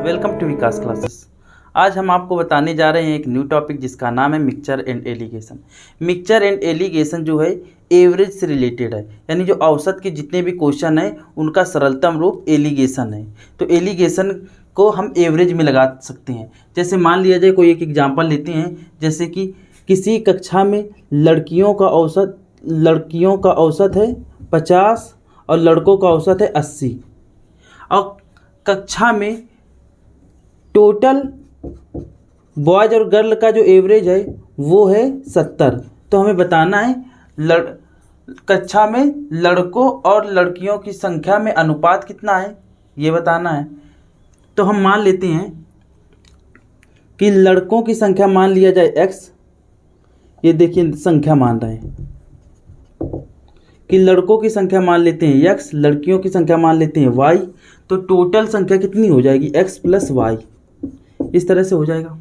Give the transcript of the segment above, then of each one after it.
Welcome to Vikas classes. आज हम आपको बताने जा रहे हैं एक न्यू टॉपिक जिसका नाम है mixture and allegation. Mixture and allegation जो है एवरेज से रिलेटेड है, यानी जो औसत के जितने भी क्वेश्चन हैं उनका सरलतम रूप एलिगेशन है। तो एलिगेशन को हम एवरेज में लगा सकते हैं। जैसे मान लिया जाए, कोई एक एग्जाम्पल लेते हैं, जैसे कि किसी कक्षा में लड़कियों का औसत है 50 और लड़कों का औसत है 80 और कक्षा में टोटल बॉयज़ और गर्ल का जो एवरेज है वो है 70। तो हमें बताना है कक्षा में लड़कों और लड़कियों की संख्या में अनुपात कितना है, ये बताना है। तो हम मान लेते हैं कि लड़कों की संख्या मान लिया जाए x। ये देखिए संख्या मान रहे हैं कि लड़कों की संख्या मान लेते हैं x, लड़कियों की संख्या मान लेते हैं y। तो टोटल संख्या कितनी हो जाएगी x प्लस y, इस तरह से हो जाएगा।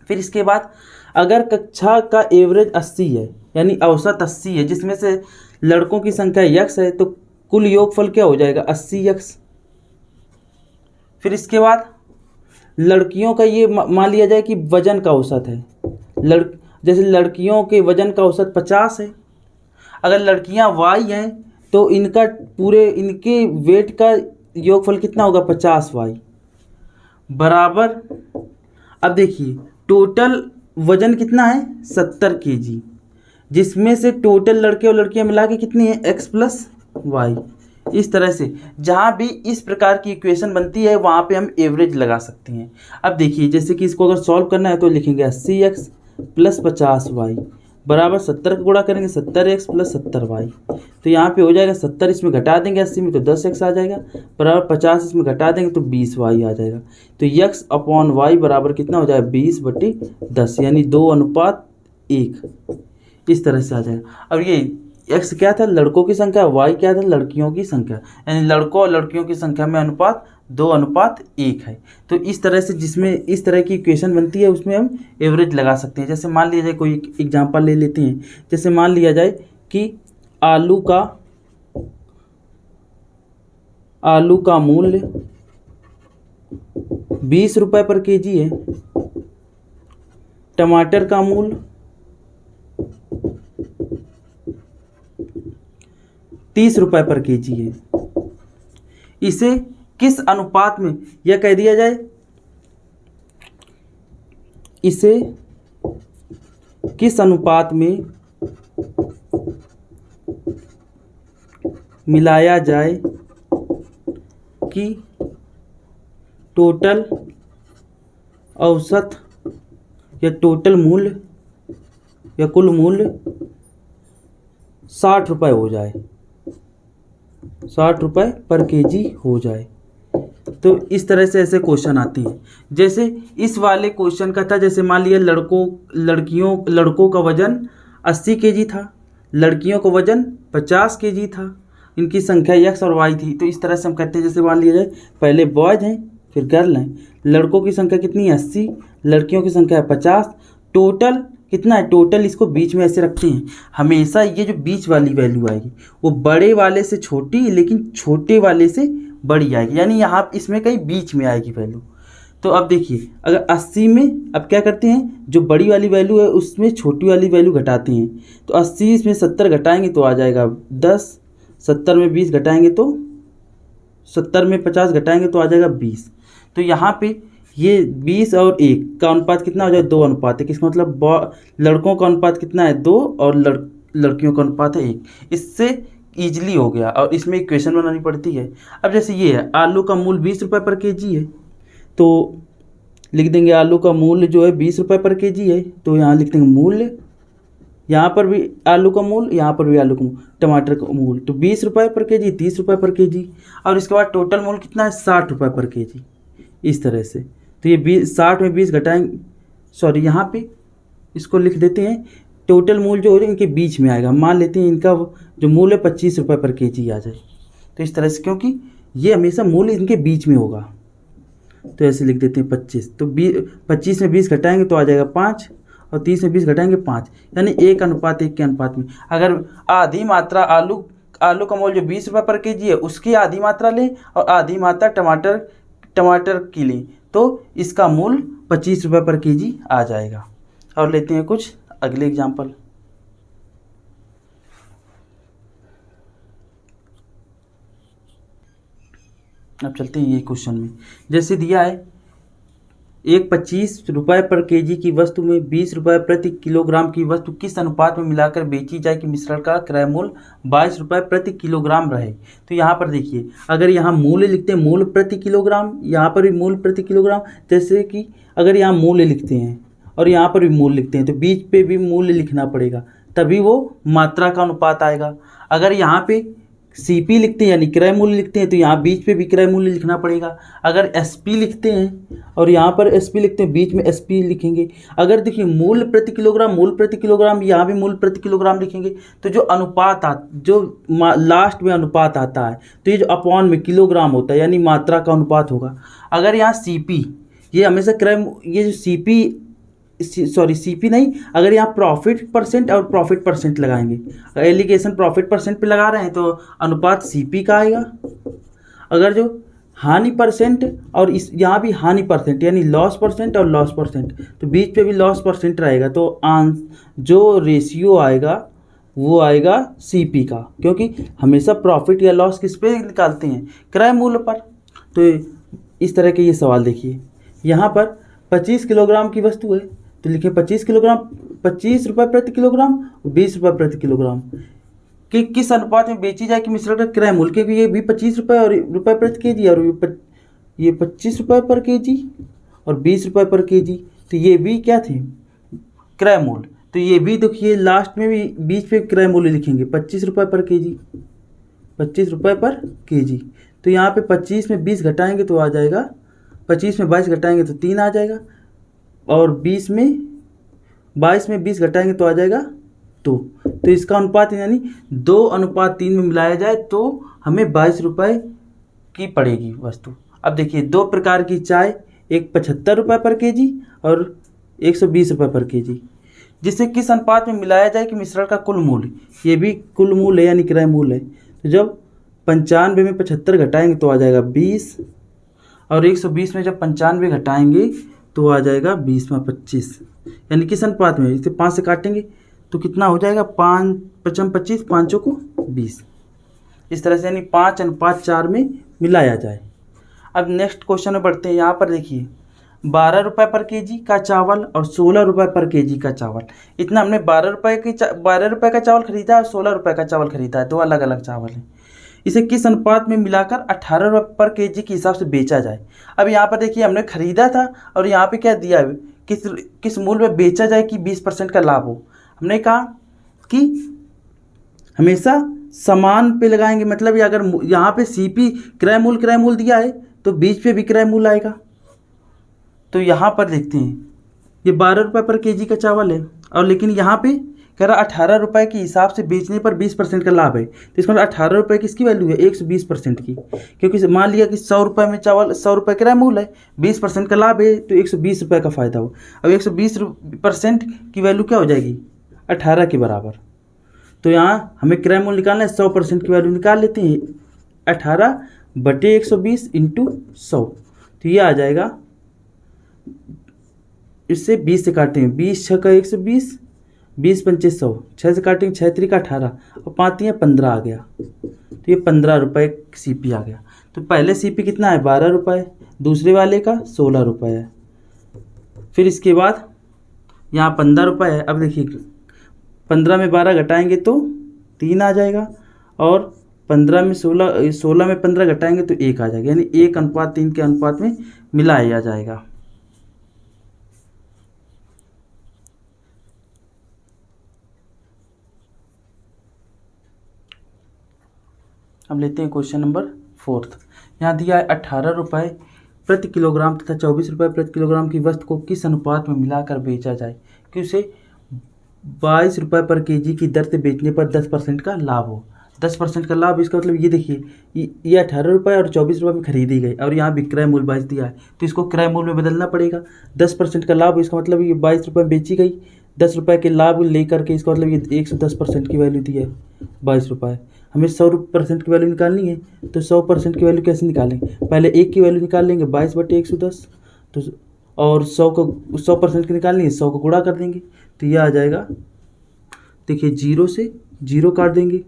फिर इसके बाद अगर कक्षा का एवरेज 80 है, यानी औसत 80 है, जिसमें से लड़कों की संख्या x है, तो कुल योगफल क्या हो जाएगा 80x। फिर इसके बाद लड़कियों का ये मान लिया जाए कि वजन का औसत है, जैसे लड़कियों के वजन का औसत 50 है। अगर लड़कियां y हैं तो इनके वेट का योगफल कितना होगा 50y बराबर। अब देखिए टोटल वजन कितना है 70 kg, जिसमें से टोटल लड़के और लड़कियां मिला के कितनी है x प्लस वाई। इस तरह से जहाँ भी इस प्रकार की इक्वेशन बनती है वहाँ पे हम एवरेज लगा सकते हैं। अब देखिए जैसे कि इसको अगर सॉल्व करना है तो लिखेंगे 80x प्लस 50y बराबर 70 का गुणा करेंगे 70x प्लस 70y। तो यहाँ पे हो जाएगा 70, इसमें घटा देंगे 80 में तो 10x आ जाएगा बराबर 50, इसमें घटा देंगे तो 20y आ जाएगा। तो x अपॉन वाई बराबर कितना हो जाएगा 20/10, यानी 2:1 इस तरह से आ जाएगा। अब ये x क्या था लड़कों की संख्या, y क्या था लड़कियों की संख्या, यानी लड़कों और लड़कियों की संख्या में अनुपात 2:1 है। तो इस तरह से जिसमें इस तरह की इक्वेशन बनती है उसमें हम एवरेज लगा सकते हैं। जैसे मान लिया जाए, कोई एग्जांपल ले लेते हैं, जैसे मान लिया जाए कि आलू का मूल्य 20 रुपये पर केजी है, टमाटर का मूल्य 30 रुपये पर केजी है। इसे किस अनुपात में, यह कह दिया जाए, इसे किस अनुपात में मिलाया जाए कि टोटल औसत या टोटल मूल्य या कुल मूल्य 60 रुपये हो जाए, 60 रुपये पर केजी हो जाए। तो इस तरह से ऐसे क्वेश्चन आते हैं। जैसे इस वाले क्वेश्चन का था, जैसे मान लिया लड़कों का वजन 80 केजी था, लड़कियों का वजन 50 केजी था, इनकी संख्या x और y थी। तो इस तरह से हम कहते हैं, जैसे मान लिया जाए पहले बॉयज़ हैं फिर गर्ल हैं, लड़कों की संख्या कितनी है 80, लड़कियों की संख्या है 50, टोटल कितना है, टोटल इसको बीच में ऐसे रखते हैं। हमेशा ये जो बीच वाली वैल्यू आएगी वो बड़े वाले से छोटी, लेकिन छोटे वाले से बड़ी आएगी, यानी यहाँ इसमें कहीं बीच में आएगी वैल्यू। तो अब देखिए अगर 80 में अब क्या करते हैं, जो बड़ी वाली वैल्यू है उसमें छोटी वाली वैल्यू घटाते हैं। तो 80 इसमें 70 घटाएंगे तो आ जाएगा 10, 70 में 20 घटाएंगे तो 70 में 50 घटाएंगे तो आ जाएगा 20। तो यहाँ पे ये 20 और 1 का अनुपात कितना हो जाए 2:1। इसका मतलब लड़कों का अनुपात कितना है 2 और लड़कियों का अनुपात है 1। इससे ईजिली हो गया और इसमें इक्वेशन बनानी पड़ती है। अब जैसे ये है आलू का मूल्य 20 रुपये पर केजी है, तो लिख देंगे आलू का मूल्य जो है 20 रुपये पर केजी है। तो यहाँ लिख देंगे मूल्य, यहाँ पर भी आलू का मूल्य, यहाँ पर भी आलू का मूल्य, टमाटर का मूल्य, तो 20 रुपये पर केजी, 30 रुपये पर केजी। और इसके बाद टोटल मूल्य कितना है 60 रुपये पर केजी, इस तरह से। तो ये 60 में 20 घटाएंगे, सॉरी यहाँ पे इसको लिख देते हैं, टोटल मूल्य जो हो जाए इनके बीच में आएगा। मान लेते हैं इनका जो मूल्य 25 रुपये पर केजी आ जाए। तो इस तरह से, क्योंकि ये हमेशा मूल्य इनके बीच में होगा, तो ऐसे लिख देते हैं 25। तो 25 में 20 घटाएंगे तो आ जाएगा 5 और 30 में 20 घटाएंगे 5, यानी 1:1 के अनुपात में। अगर आधी मात्रा आलू का मूल्य जो 20 रुपये पर केजी है उसकी आधी मात्रा लें और आधी मात्रा टमाटर टमाटर की लें तो इसका मूल्य 25 रुपये पर केजी आ जाएगा। और लेते हैं कुछ अगले एग्जाम्पल। अब चलते हैं ये क्वेश्चन में। जैसे दिया है एक 25 रुपये पर केजी की वस्तु में 20 रुपये प्रति किलोग्राम की वस्तु किस अनुपात में मिलाकर बेची जाए कि मिश्रण का क्रय मूल्य 22 रुपये प्रति किलोग्राम रहे। तो यहाँ पर देखिए, अगर यहाँ मूल्य लिखते हैं मूल्य प्रति किलोग्राम, यहाँ पर भी मूल्य प्रति किलोग्राम, जैसे कि अगर यहाँ मूल्य लिखते हैं और यहाँ पर भी मूल्य लिखते हैं तो बीच पे भी मूल्य लिखना पड़ेगा, तभी वो मात्रा का अनुपात आएगा। अगर यहाँ पे CP लिखते हैं यानी क्रय मूल्य लिखते हैं तो यहाँ बीच पे भी क्रय मूल्य लिखना पड़ेगा। अगर SP लिखते हैं और यहाँ पर SP लिखते हैं, बीच में SP लिखेंगे। अगर देखिए मूल्य प्रति किलोग्राम, यहाँ भी मूल्य प्रति किलोग्राम लिखेंगे। तो जो अनुपात जो लास्ट में अनुपात आता है तो ये जो अपॉन में किलोग्राम होता है यानी मात्रा का अनुपात होगा। अगर यहाँ CP, ये हमेशा ये जो CP नहीं, अगर यहाँ प्रॉफिट परसेंट और प्रॉफिट परसेंट लगाएंगे, एलिगेशन प्रॉफिट परसेंट पे लगा रहे हैं तो अनुपात CP का आएगा। अगर जो हानि परसेंट और इस यहाँ भी हानि परसेंट यानी लॉस परसेंट और लॉस परसेंट, तो बीच पे भी लॉस परसेंट रहेगा तो जो रेशियो आएगा वो आएगा CP का, क्योंकि हमेशा प्रॉफिट या लॉस किस पे निकालते हैं, क्रय मूल्य पर। तो इस तरह के ये सवाल देखिए, यहाँ पर 25 किलोग्राम की वस्तु है तो लिखें 25 रुपये प्रति किलोग्राम, 20 रुपये प्रति किलोग्राम कि किस अनुपात में बेची जाए कि मिश्रण का क्रय मूल्य, क्योंकि ये भी 25 रुपये और रुपये प्रति केजी और ये 25 रुपये पर केजी और 20 रुपये पर केजी, तो ये भी क्या थे, क्रय मूल्य। तो ये भी देखिए लास्ट में भी बीच पे क्रय मूल्य लिखेंगे 25 रुपये पर केजी, 25 रुपये पर केजी। तो यहाँ पे 25 में 20 घटाएंगे तो आ जाएगा, 25 में 22 घटाएंगे तो 3 आ जाएगा, और 22 में 20 घटाएंगे तो आ जाएगा 2। तो इसका अनुपात यानी 2:3 में मिलाया जाए तो हमें 22 रुपये की पड़ेगी वस्तु। अब देखिए 2 प्रकार की चाय, एक 75 रुपये पर केजी और 120 रुपये पर केजी, जिसे किस अनुपात में मिलाया जाए कि मिश्रण का कुल मूल्य, ये भी कुल मूल्य है यानी क्रय मूल्य है। तो जब 95 में 75 घटाएंगे तो आ जाएगा 20, और 120 में जब 95 घटाएंगे तो आ जाएगा 20 में 25, यानी किस अनुपात में, इसे 5 से काटेंगे तो कितना हो जाएगा, 5 5 25, 5 को 20, इस तरह से यानी 5:4 में मिलाया जाए। अब नेक्स्ट क्वेश्चन में बढ़ते हैं। यहाँ पर देखिए 12 रुपये पर केजी का चावल और 16 रुपये पर केजी का चावल, इतना हमने 12 रुपये का चावल खरीदा और 16 रुपये का चावल खरीदा है, दो अलग अलग चावल हैं। इसे किस अनुपात में मिलाकर 18 रुपये पर केजी के हिसाब से बेचा जाए। अब यहाँ पर देखिए हमने खरीदा था और यहाँ पे क्या दिया है, किस मूल्य में बेचा जाए कि 20% का लाभ हो। हमने कहा कि हमेशा समान पे लगाएंगे, मतलब अगर यहाँ पे CP क्रय मूल्य दिया है तो बीच पे भी क्रय मूल्य आएगा। तो यहाँ पर देखते हैं ये 12 रुपये पर केजी का चावल है और लेकिन यहाँ पे कह रहा 18 रुपये के हिसाब से बेचने पर 20% का लाभ है। तो इसका मतलब 18 रुपये किसकी वैल्यू है, 120% की, क्योंकि मान लिया कि 100 रुपये में चावल 100 रुपये क्रय मूल्य है, 20% का लाभ है तो 120 रुपये का फ़ायदा हो। अब 120% की वैल्यू क्या हो जाएगी, 18 के बराबर। तो यहाँ हमें क्रय मूल्य निकालना है, 100% की वैल्यू निकाल लेते हैं, 18/120 × 100, तो ये आ जाएगा, इससे 20 से काटेंगे, 20 × 6 = 120, 20 × 5 = 100, 6 से काटेंगे, 6 × 3 = 18 और 5 × 3 = 15 आ गया। तो ये 15 रुपये CP आ गया। तो पहले CP कितना है, 12 रुपये, दूसरे वाले का 16 रुपये है, फिर इसके बाद यहाँ 15 रुपये है। अब देखिए 15 में 12 घटाएंगे तो 3 आ जाएगा, और 16 में 15 घटाएंगे तो 1 आ जाएगा, यानी 1:3 के अनुपात में मिलाया जाएगा। अब लेते हैं क्वेश्चन नंबर 4। यहाँ दिया है 18 रुपये प्रति किलोग्राम तथा 24 रुपये प्रति किलोग्राम की वस्तु को किस अनुपात में मिलाकर बेचा जाए कि उसे 22 रुपये पर केजी की दर से बेचने पर 10% का लाभ हो। 10% का लाभ, इसका मतलब ये देखिए ये 18 रुपये और 24 रुपये में खरीदी गई और यहाँ विक्रय मूल्य 22 दिया है तो इसको क्रय मूल्य में बदलना पड़ेगा। 10% का लाभ, इसका मतलब ये 22 रुपये बेची गई, 10 रुपये के लाभ लेकर के इसका मतलब ये 110% की वैल्यू दी है 22 रुपये। हमें 100% की वैल्यू निकालनी है, तो 100% की वैल्यू कैसे निकालेंगे? पहले 1 की वैल्यू निकाल लेंगे 22/110, तो और 100% की निकालनी है, 100 को गुणा कर देंगे, तो ये आ जाएगा, देखिए 0 से 0 काट देंगे,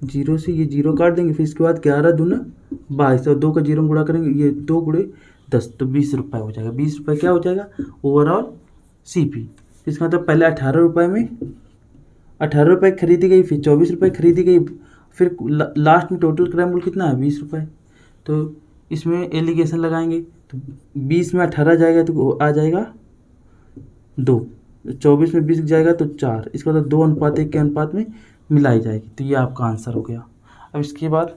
0 से ये 0 काट देंगे, फिर इसके बाद 11 दूना 22 और 2 का 0 में गुणा करेंगे, ये 2 गुणे 10, तो 20 रुपये हो जाएगा। 20 रुपये क्या हो जाएगा ओवरऑल CP। इसका मतलब पहले 18 रुपये में 18 रुपये खरीदी गई, फिर 24 रुपये खरीदी गई, फिर लास्ट में टोटल क्रय मूल्य कितना है 20 रुपये। तो इसमें एलिगेशन लगाएंगे, तो 20 में 18 जाएगा तो आ जाएगा 2, 24 में 20 जाएगा तो 4, इसका मतलब 2:1 के अनुपात में मिलाई जाएगी, तो ये आपका आंसर हो गया। अब इसके बाद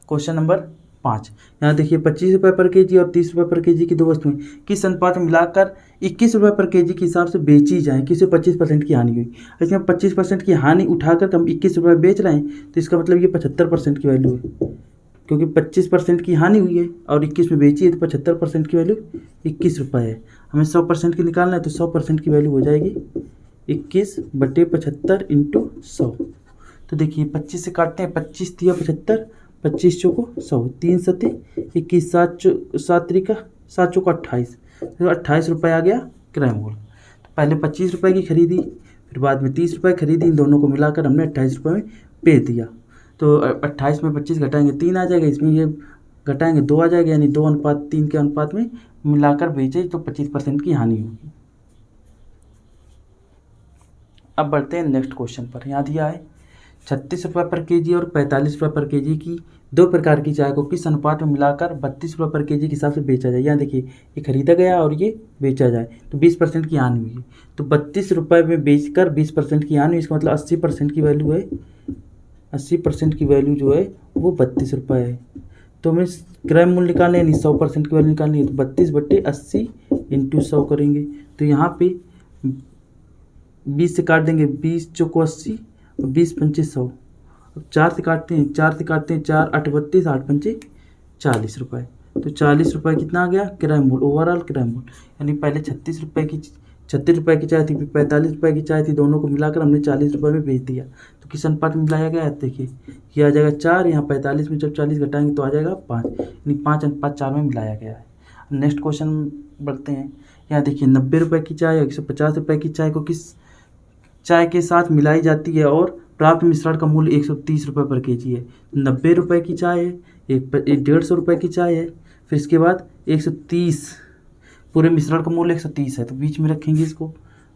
क्वेश्चन नंबर 5, यहाँ देखिए 25 रुपये पर केजी और 30 रुपये पर केजी की दो वस्तुएं किस अनुपात में मिलाकर 21 रुपये पर केजी के हिसाब से बेची जाएँ, किसी 25% की हानि हुई। इसमें 25% की हानि उठाकर हम 21 रुपये बेच रहे हैं, तो इसका मतलब ये 75% की वैल्यू है, क्योंकि 25% की हानि हुई है और 21 में बेची है, तो 75% की वैल्यू 21 रुपये है। हमें 100% की निकालना है, तो 100% की वैल्यू हो जाएगी 21/75 × 100। तो देखिए 25 से काटते हैं, 25 तिया 75, 25 चौको 100, 3 सत्ते 21, 7 त्रिका 7 चौको 28, तो 28 रुपये आ गया क्रय मूल्य। तो पहले 25 रुपये की खरीदी, फिर बाद में 30 रुपये खरीदी, इन दोनों को मिलाकर हमने 28 रुपये में बेच दिया। तो 28 में 25 घटाएंगे 3 आ जाएगा, इसमें ये घटाएंगे 2 आ जाएगा, यानी 2:3 के अनुपात में मिलाकर बेचे तो 25% की हानि होगी। अब बढ़ते हैं नेक्स्ट क्वेश्चन पर। यहाँ दिया है 36 रुपये पर केजी और 45 रुपये पर केजी की दो प्रकार की चाय को किस अनुपात में मिलाकर 32 रुपये पर केजी के हिसाब से बेचा जाए। यहाँ देखिए ये खरीदा गया और ये बेचा जाए, तो 20% की हानि हुई है, तो 32 रुपये में बेचकर 20% की हानि हुई, इसका मतलब 80% की वैल्यू है, 80% की वैल्यू जो है वो 32 रुपये है। तो हमें क्रय मूल्य निकालना है, यानी 100% की वैल्यू निकालनी है, तो 32/80 × 100 करेंगे। तो यहाँ पे 20 से काट देंगे, 20 चौको 80 और 20 पंचे 100। अब 4 से काटते हैं, 4 8 32, 8 पंचे 40 रुपये। तो 40 रुपये कितना आ गया क्रय मूल्य, ओवरऑल क्रय मूल्य, यानी पहले 36 रुपये की चाय थी, फिर 45 रुपये की चाय थी, दोनों को मिलाकर हमने 40 रुपये में बेच दिया। तो किस अनुपात में मिलाया गया है, देखिए ये आ जाएगा 4, यहाँ 45 में जब 40 घटाएंगे तो आ जाएगा 5, यानी 5:4 में मिलाया गया है। नेक्स्ट क्वेश्चन बढ़ते हैं। यहाँ देखिए 90 रुपये की चाय 150 रुपये की चाय को किस चाय के साथ मिलाई जाती है और प्राप्त मिश्रण का मूल्य 130 रुपये पर केजी है। 90 रुपये की चाय है, 150 रुपये की चाय है, फिर इसके बाद 130, पूरे मिश्रण का मूल्य 130 है, तो बीच में रखेंगे इसको।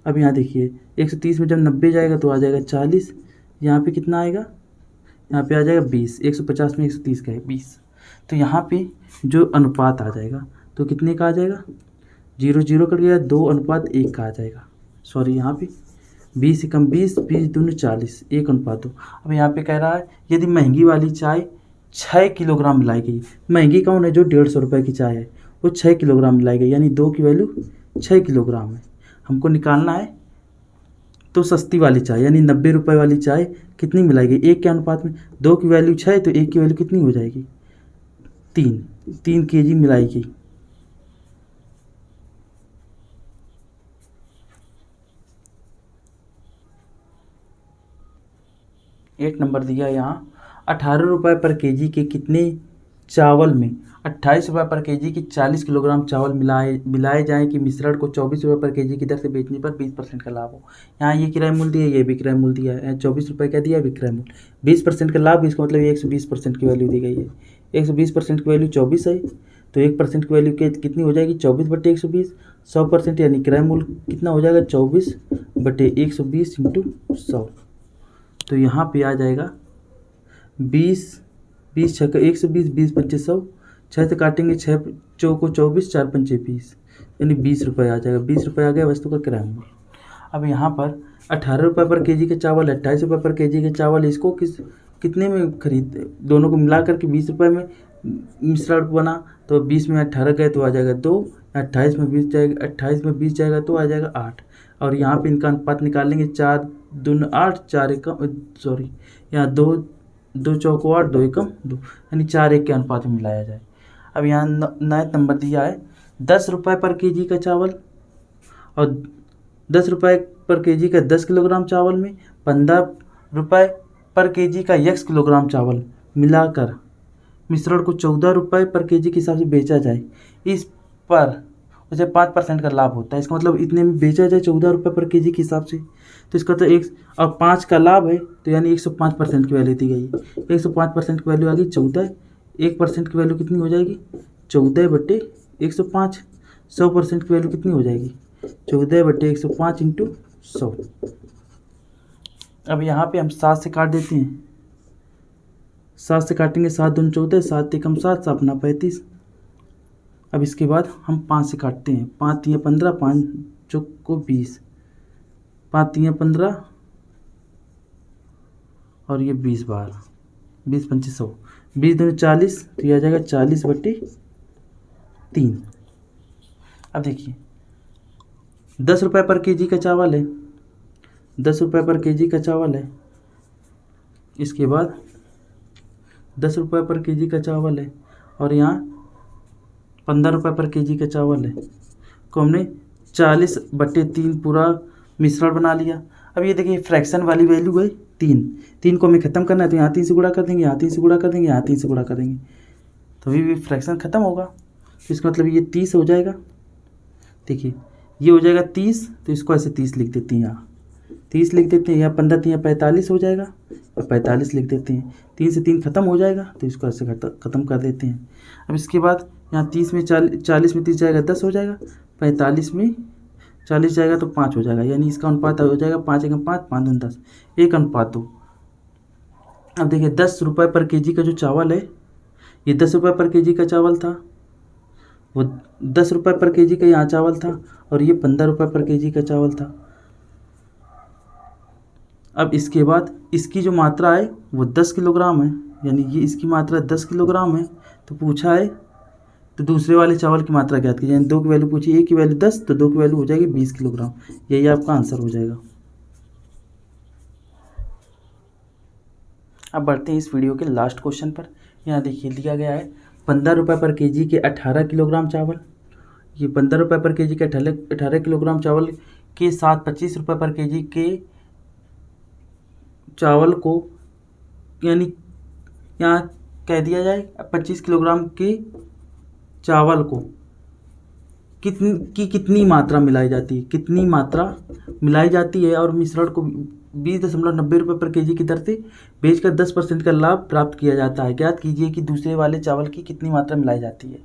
अब यहाँ देखिए 130 में जब 90 जाएगा तो आ जाएगा 40, यहाँ पे कितना आएगा, यहाँ पे आ जाएगा 20, 150 में 130 का है 20, तो यहाँ पे जो अनुपात आ जाएगा तो कितने का आ जाएगा, 0 कट गया, 2:1 का आ जाएगा। सॉरी, यहाँ पे 20 से कम 20, 20 दूनी 40, 1:2। अब यहाँ पे कह रहा है यदि महंगी वाली चाय 6 किलोग्राम मिलाई गई, महंगी कौन है, जो 150 रुपये की चाय है वो 6 किलोग्राम मिलाई गई, यानी 2 की वैल्यू 6 किलोग्राम है, हमको निकालना है। तो सस्ती वाली चाय यानी 90 रुपये वाली चाय कितनी मिलाई गई, 1 के अनुपात में, 2 की वैल्यू 6, तो 1 की वैल्यू कितनी हो जाएगी 3 kg मिलाई गई। एक नंबर दिया यहाँ 18 रुपये पर केजी के कितने चावल में 28 रुपये पर केजी की 40 किलोग्राम चावल मिलाए जाएँ कि मिश्रण को 24 रुपये पर केजी की दर से बेचने पर 20% का लाभ हो। यहाँ ये किराया मूल्य दिया है, ये भी किराया मूल्य दिया है, 24 रुपये क्या दिया है विक्रय मूल्य, 20% का लाभ, इसका मतलब 120% की वैल्यू दी गई है। 120% की वैल्यू 24 है, तो 1% की वैल्यू कितनी हो जाएगी 24/120, 100% यानी किराया मूल्य कितना हो जाएगा 24/120 × 100। तो यहाँ पे आ जाएगा 20 6 का 120, 20 पंचे 100, 6 से काटेंगे 6 चौको 24, 4 पंचे 20, यानी 20 रुपये आ जाएगा। 20 रुपये आ गया वस्तु का किराया मूल्य। अब यहाँ पर 18 रुपये पर केजी के चावल, 28 रुपये पर केजी के चावल, इसको कितने में खरीदते, दोनों को मिला करके 20 रुपये में मिश्रण बना, तो 20 में 18 गए तो आ जाएगा 2, 28 में 20 जाएगा, 28 में 20 जाएगा तो आ जाएगा 8, और यहाँ पे इनका अनुपात निकाल लेंगे, 4 दूनी 8, 4 एकम, सॉरी यहाँ 2 चौको 8, 2 एकम 2, यानी 4:1 के अनुपात में मिलाया जाए। अब यहाँ 9 नंबर दिया है 10 रुपये पर केजी का चावल और 10 रुपये पर केजी का 10 किलोग्राम चावल में 15 रुपये पर केजी का x किलोग्राम चावल मिलाकर मिश्रण को 14 रुपये पर केजी के हिसाब से बेचा जाए, इस पर उसे 5% का लाभ होता है। इसका मतलब इतने में बेचा जाए 14 रुपये पर केजी के हिसाब से, तो इसका तो एक और 5 का लाभ है, तो यानी 105% की वैल्यू दी गई है। 105% की वैल्यू आ गई 14, 1% की वैल्यू कितनी हो जाएगी 14/105। 100% की वैल्यू कितनी हो जाएगी 14/105 इंटू 100। अब यहाँ पे हम 7 से काट देते हैं, 7 से काटेंगे, 7 दूनी 14, 7 एकम 7, 7 अपना 35। अब इसके बाद हम 5 से काटते हैं, 5 3 15, 5 चौक को 20, 5 3 15 और ये 20 बार 20 25 100, 20 दूनी 40, तो यह आ जाएगा 40/3। अब देखिए 10 रुपये पर केजी का चावल है, 10 रुपये पर केजी का चावल है। इसके बाद 10 रुपये पर केजी का चावल है और यहाँ 15 रुपये पर केजी का चावल है, को हमने 40/3 पूरा मिश्रण बना लिया। अब ये देखिए फ्रैक्शन वाली वैल्यू है 3 को हमें ख़त्म करना है, तो यहाँ 3 से गुणा कर देंगे, यहाँ 3 से गुणा कर देंगे, यहाँ 3 से गुणा कर देंगे, तो अभी भी फ्रैक्शन ख़त्म होगा। तो इसका मतलब ये 30 हो जाएगा। देखिए ये हो जाएगा 30, तो इसको ऐसे 30 लिख देते हैं, यहाँ 30 लिख देते हैं, यहाँ 15 3 45 हो जाएगा, और 45 लिख देते हैं। 3 से 3 खत्म हो जाएगा, तो इसको ऐसे ख़त्म कर देते हैं। अब इसके बाद यहाँ 30 में 40 में 30 जाएगा 10 हो जाएगा, 45 में 40 जाएगा तो 5 हो जाएगा, यानी इसका अनुपात हो जाएगा 5 एकम 5, 5 दूनी 10, 1:2। अब देखिए 10 रुपये पर केजी का जो चावल है, ये 10 रुपये पर केजी का चावल था, वो 10 रुपये पर केजी का यहाँ चावल था, और ये 15 रुपये पर केजी का चावल था। अब इसके बाद इसकी जो मात्रा है वो 10 किलोग्राम है, यानी ये इसकी मात्रा 10 किलोग्राम है। तो पूछा है तो दूसरे वाले चावल की मात्रा ज्ञात कीजिए, यानी 2 की वैल्यू पूछी, 1 की वैल्यू 10, तो 2 की वैल्यू हो जाएगी 20 किलोग्राम। यही आपका आंसर हो जाएगा। अब बढ़ते हैं इस वीडियो के लास्ट क्वेश्चन पर। यहाँ देखिए दिया गया है 15 रुपये पर केजी के 18 किलोग्राम चावल, ये 15 रुपये पर केजी के 18 किलोग्राम चावल के साथ 25 रुपये पर केजी के चावल को, यानी यहाँ कह दिया जाए 25 किलोग्राम के चावल को कितनी मात्रा मिलाई जाती है, कितनी मात्रा मिलाई जाती है, और मिश्रण को 20.90 रुपये पर केजी की दर से बेचकर 10% का लाभ प्राप्त किया जाता है। ज्ञात कीजिए कि दूसरे वाले चावल की कितनी मात्रा मिलाई जाती है।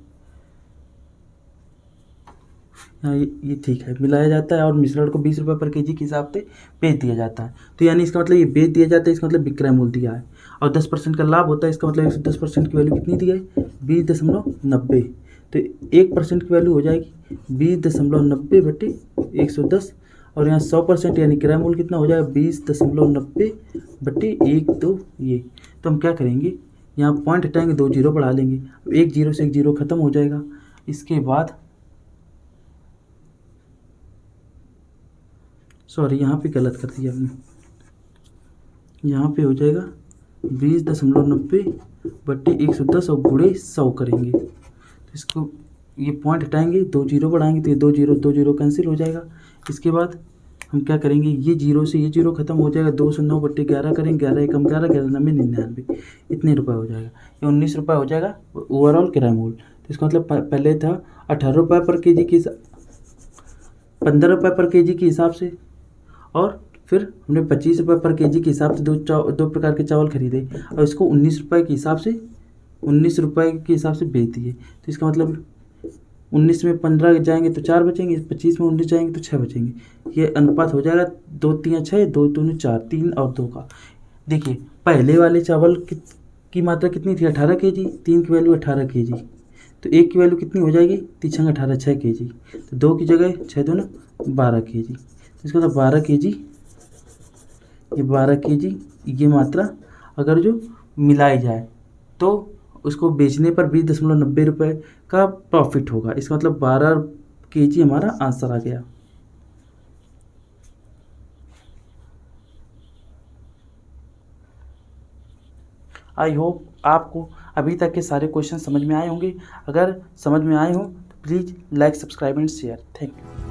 ये ठीक है, मिलाया जाता है और मिश्रण को 20 रुपये पर केजी के हिसाब से बेच दिया जाता है। तो यानी इसका मतलब ये बेच दिया जाता है, इसका मतलब विक्रय मूल्य दिया है, और 10% का लाभ होता है, इसका मतलब 110% की वैल्यू कितनी दी है 20.90। तो 1% की वैल्यू हो जाएगी 20.90/110, और यहाँ 100% यानी क्रय मूल्य कितना हो जाएगा 20.90/1, ये। तो हम क्या करेंगे, यहाँ पॉइंट हटाएंगे, 2 जीरो बढ़ा लेंगे, 1 जीरो से 1 जीरो खत्म हो जाएगा। इसके बाद सॉरी यहाँ पे गलत कर दिया हमने, यहाँ पे हो जाएगा 20.90/110 और गुणे 100 करेंगे, तो इसको ये पॉइंट हटाएंगे, 2 जीरो बढ़ाएंगे, तो ये 2 जीरो कैंसिल हो जाएगा। इसके बाद हम क्या करेंगे, ये जीरो से ये जीरो खत्म हो जाएगा, 209/11 करेंगे, 11 एकम 11, 11 नब्बे 99, इतने रुपये हो जाएगा, ये 19 रुपये हो जाएगा ओवरऑल किराया मूल्य। तो इसका मतलब पहले था 18 रुपये पर केजी की, 15 रुपये पर केजी के हिसाब से, और फिर हमने 25 रुपये पर केजी के हिसाब से दो प्रकार के चावल खरीदे, और इसको 19 रुपये के हिसाब से बेच दिए। तो इसका मतलब 19 में 15 जाएंगे तो 4 बचेंगे, 25 में 19 जाएंगे तो 6 बचेंगे। ये अनुपात हो जाएगा 2 3 6, 2 2 4, 3 और 2 का। देखिए पहले वाले चावल की मात्रा कितनी थी 18 केजी, 3 की वैल्यू 18 केजी, तो 1 की वैल्यू कितनी हो जाएगी 3 18 6 केजी, तो 2 की जगह 6 2 12 केजी। इसका मतलब 12 केजी, ये 12 केजी ये मात्रा अगर जो मिलाई जाए तो उसको बेचने पर 20.90 रुपये का प्रॉफिट होगा। इसका मतलब 12 केजी हमारा आंसर आ गया। आई होप आपको अभी तक के सारे क्वेश्चन समझ में आए होंगे। अगर समझ में आए हों तो please like, subscribe and share. Thank you.